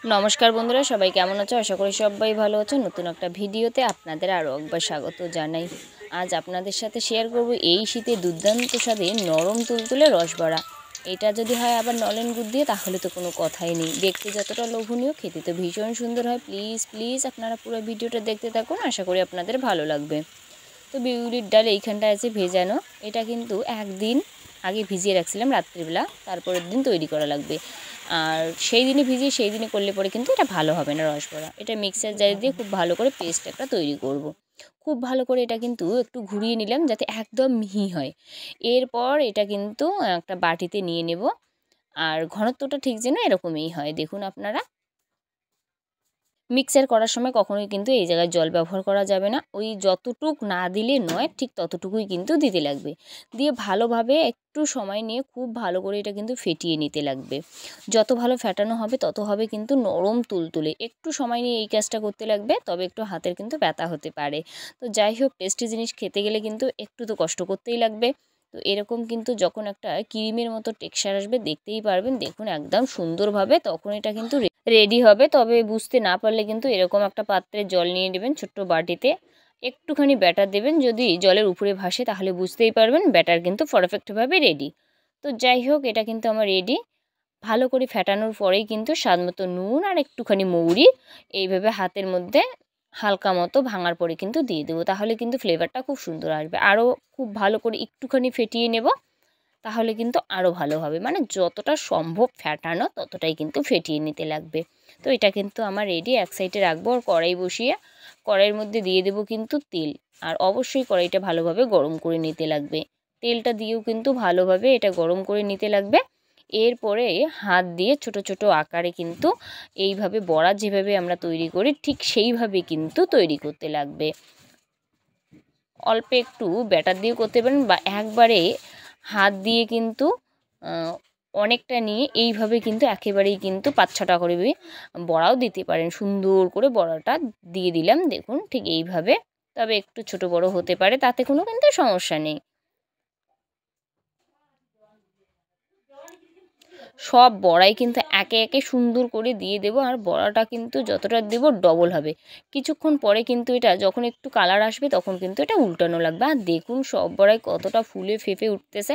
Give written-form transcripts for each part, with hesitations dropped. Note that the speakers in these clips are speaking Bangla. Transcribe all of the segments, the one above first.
নমস্কার বন্ধুরা, সবাই কেমন আছো? আশা করি সবাই ভালো আছো। নতুন একটা ভিডিওতে আপনাদের আরও একবার স্বাগত জানাই। আজ আপনাদের সাথে শেয়ার করব এই শীতে দুর্দান্ত স্বাদে নরম তুলতুলে রসবড়া। এটা যদি হয় আবার নলেন গুড় দিয়ে, তাহলে তো কোনো কথাই নেই। দেখতে যতটা লোভনীয়, খেতে তো ভীষণ সুন্দর হয়। প্লিজ প্লিজ আপনারা পুরো ভিডিওটা দেখতে থাকুন, আশা করি আপনাদের ভালো লাগবে। তো বিউলির ডাল এইখানটায় আছে ভেজানো। এটা কিন্তু একদিন আগে ভিজিয়ে রাখছিলাম রাত্রিবেলা, তারপরের দিন তৈরি করা লাগবে। আর সেই দিনে ভিজিয়ে সেই দিনে করলে পরে কিন্তু এটা ভালো হবে না রসবড়া। এটা মিক্সার জারে দিয়ে খুব ভালো করে পেস্ট একটা তৈরি করব। খুব ভালো করে এটা কিন্তু একটু ঘুরিয়ে নিলাম যাতে একদম মিহি হয়। এরপর এটা কিন্তু একটা বাটিতে নিয়ে নেব। আর ঘনত্বটা ঠিক যেন এরকমই হয়, দেখুন আপনারা। মিক্সার করার সময় কখনোই কিন্তু এই জায়গায় জল ব্যবহার করা যাবে না। ওই যতটুক না দিলে নয়, ঠিক ততটুকুই কিন্তু দিতে লাগবে। দিয়ে ভালোভাবে একটু সময় নিয়ে খুব ভালো করে এটা কিন্তু ফেটিয়ে নিতে লাগবে। যত ভালো ফেটানো হবে তত হবে কিন্তু নরম তুলতুলে। একটু সময় নিয়ে এই কাজটা করতে লাগবে, তবে একটু হাতের কিন্তু ব্যথা হতে পারে। তো যাই হোক, টেস্টি জিনিস খেতে গেলে কিন্তু একটু তো কষ্ট করতেই লাগবে। তো এরকম কিন্তু যখন একটা ক্রিমের মতো টেক্সচার আসবে, দেখতেই পারবেন, দেখুন একদম সুন্দরভাবে, তখন এটা কিন্তু রেডি হবে। তবে বুঝতে না পারলে কিন্তু এরকম একটা পাত্রে জল নিয়ে নেবেন, ছোট্ট বাটিতে একটুখানি ব্যাটার দেবেন। যদি জলের উপরে ভাসে তাহলে বুঝতেই পারবেন ব্যাটার কিন্তু পারফেক্টভাবে রেডি। তো যাই হোক, এটা কিন্তু আমার রেডি। ভালো করে ফেটানোর পরেই কিন্তু স্বাদ মতো নুন আর একটুখানি মৌরি এইভাবে হাতের মধ্যে হালকা মতো ভাঙার পরে কিন্তু দিয়ে দেবো, তাহলে কিন্তু ফ্লেভারটা খুব সুন্দর আসবে। আরও খুব ভালো করে একটুখানি ফেটিয়ে নেব, তাহলে কিন্তু আরও ভালো হবে। মানে যতটা সম্ভব ফ্যাটানো ততটাই কিন্তু ফেটিয়ে নিতে লাগবে। তো এটা কিন্তু আমার রেডি। এক সাইডে রাখবো আর কড়াই বসিয়ে কড়াইয়ের মধ্যে দিয়ে দেবো কিন্তু তেল। আর অবশ্যই কড়াইটা ভালোভাবে গরম করে নিতে লাগবে। তেলটা দিয়েও কিন্তু ভালোভাবে এটা গরম করে নিতে লাগবে। এরপরে হাত দিয়ে ছোট ছোট আকারে কিন্তু এইভাবে বড়া যেভাবে আমরা তৈরি করি ঠিক সেইভাবে কিন্তু তৈরি করতে লাগবে। অল্প একটু ব্যাটার দিয়ে করতে পারেন, বা একবারে হাত দিয়ে কিন্তু অনেকটা নিয়ে এইভাবে কিন্তু একেবারেই কিন্তু 5-6টা করে বড়াও দিতে পারেন। সুন্দর করে বড়াটা দিয়ে দিলাম, দেখুন ঠিক এইভাবে। তবে একটু ছোট বড় হতে পারে, তাতে কোনো কিন্তু সমস্যা নেই। সব বড়াই কিন্তু একে একে সুন্দর করে দিয়ে দেবো। আর বড়াটা কিন্তু যতটা দেবো ডবল হবে। কিছুক্ষণ পরে কিন্তু এটা যখন একটু কালার আসবে তখন কিন্তু এটা উল্টানো লাগবে। আর দেখুন সব বড়াই কতটা ফুলে ফেঁপে উঠতেছে।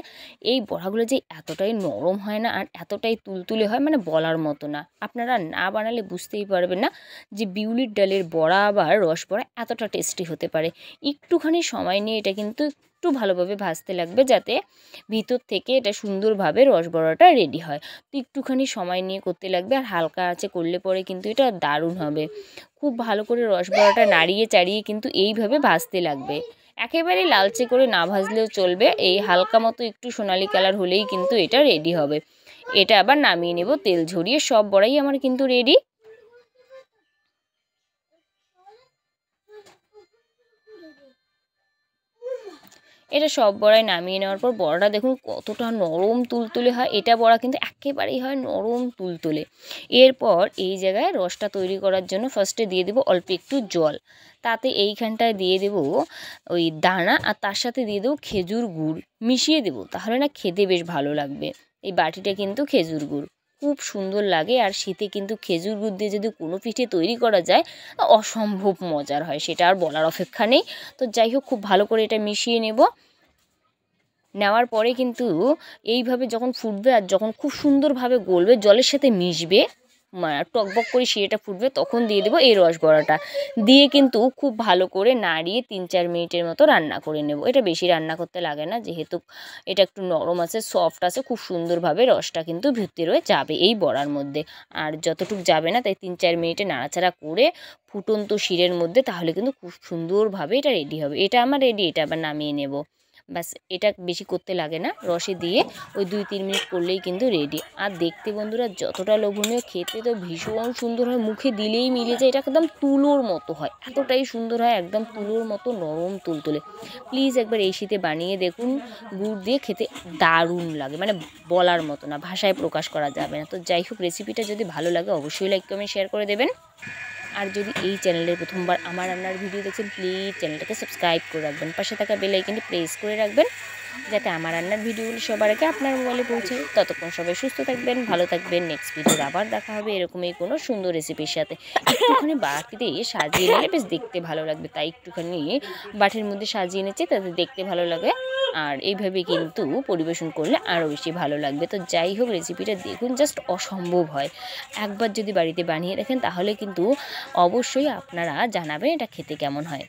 এই বড়াগুলো যে এতটাই নরম হয় না আর এতটাই তুলতুলে হয়, মানে বলার মতো না। আপনারা না বানালে বুঝতেই পারবেন না যে বিউলির ডালের বড়া আবার রস বড়া এতটা টেস্টি হতে পারে। একটুখানি সময় নিয়ে এটা কিন্তু একটু ভালোভাবে ভাজতে লাগবে, যাতে ভিতর থেকে এটা সুন্দরভাবে রসবড়াটা রেডি হয়। তো একটুখানি সময় নিয়ে করতে লাগবে, আর হালকা আঁচে করলে পরে কিন্তু এটা দারুণ হবে। খুব ভালো করে রসবড়াটা নাড়িয়ে চাড়িয়ে কিন্তু এইভাবে ভাজতে লাগবে। একেবারে লালচে করে না ভাজলেও চলবে, এই হালকা মতো একটু সোনালি কালার হলেই কিন্তু এটা রেডি হবে। এটা আবার নামিয়ে নেব তেল ঝরিয়ে। সব বড়াই আমার কিন্তু রেডি। এটা সব বড়াই নামিয়ে নেওয়ার পর বড়াটা দেখুন কতটা নরম তুলতুলে হয়। এটা বড়া কিন্তু একেবারেই হয় নরম তুলতুলে। এরপর এই জায়গায় রসটা তৈরি করার জন্য ফার্স্টে দিয়ে দেবো অল্প একটু জল। তাতে এইখানটায় দিয়ে দেবো ওই দানা, আর তার সাথে দিয়ে দেবো খেজুর গুড় মিশিয়ে দেবো, তাহলে না খেতে বেশ ভালো লাগবে। এই বাটিটা কিন্তু খেজুর গুড় খুব সুন্দর লাগে। আর শীতে কিন্তু খেজুর গুড় দিয়ে যদি কোনো পিঠে তৈরি করা যায়, অসম্ভব মজার হয়, সেটা আর বলার অপেক্ষা নেই। তো যাই হোক, খুব ভালো করে এটা মিশিয়ে নেব। নেওয়ার পরে কিন্তু এইভাবে যখন ফুটবে আর যখন খুব সুন্দরভাবে গলবে, জলের সাথে মিশবে, টকবক করে শিরাটা ফুটবে, তখন দিয়ে দেবো এই রসবড়াটা। দিয়ে কিন্তু খুব ভালো করে নাড়িয়ে 3-4 মিনিটের মতো রান্না করে নেব। এটা বেশি রান্না করতে লাগে না, যেহেতু এটা একটু নরম আছে, সফট আছে, খুব সুন্দরভাবে রসটা কিন্তু ভিতরে যাবে এই বড়ার মধ্যে। আর যতটুকু যাবে না, তাই 3-4 মিনিটে নাড়াচাড়া করে ফুটন্ত শিরের মধ্যে, তাহলে কিন্তু খুব সুন্দরভাবে এটা রেডি হবে। এটা আমার রেডি। এটা আবার নামিয়ে নেব। ব্যাস, এটা বেশি করতে লাগে না, রসে দিয়ে ওই 2-3 মিনিট করলেই কিন্তু রেডি। আর দেখতে বন্ধুরা যতটা লোভনীয়, খেতে তো ভীষণ সুন্দর হয়, মুখে দিলেই মিলে যায়। এটা একদম তুলোর মতো হয়, এতটাই সুন্দর হয়, একদম তুলোর মতো নরম তুলতুলে। প্লিজ একবার এই শীতে বানিয়ে দেখুন, গুড় দিয়ে খেতে দারুণ লাগে, মানে বলার মতো না, ভাষায় প্রকাশ করা যাবে না। তো যাই হোক, রেসিপিটা যদি ভালো লাগে অবশ্যই লাইক কমেন্ট শেয়ার করে দেবেন। আর যদি এই চ্যানেলে প্রথমবার আমার রান্নার ভিডিও দেখছেন, প্লিজ চ্যানেলটাকে সাবস্ক্রাইব করে রাখবেন, পাশে থাকা বেল আইকনটি প্রেস করে রাখবেন। যাতে আমার রান্নার ভিডিওগুলো সবার আগে আপনার মোবাইলে পৌঁছায়। ততক্ষণ সবাই সুস্থ থাকবেন, ভালো থাকবেন। নেক্সট ভিডিওতে আবার দেখা হবে এরকমই কোনো সুন্দর রেসিপির সাথে। একটুখানি বাটিতে সাজিয়ে নিলে বেশ দেখতে ভালো লাগবে, তাই একটুখানি বাটির মধ্যে সাজিয়ে নিচ্ছে, তাতে দেখতে ভালো লাগে। আর এইভাবে কিন্তু পরিবেশন করলে আরও বেশি ভালো লাগবে। তো যাই হোক, রেসিপিটা দেখুন, জাস্ট অসম্ভব হয়। একবার যদি বাড়িতে বানিয়ে রাখেন তাহলে কিন্তু অবশ্যই আপনারা জানাবেন এটা খেতে কেমন হয়।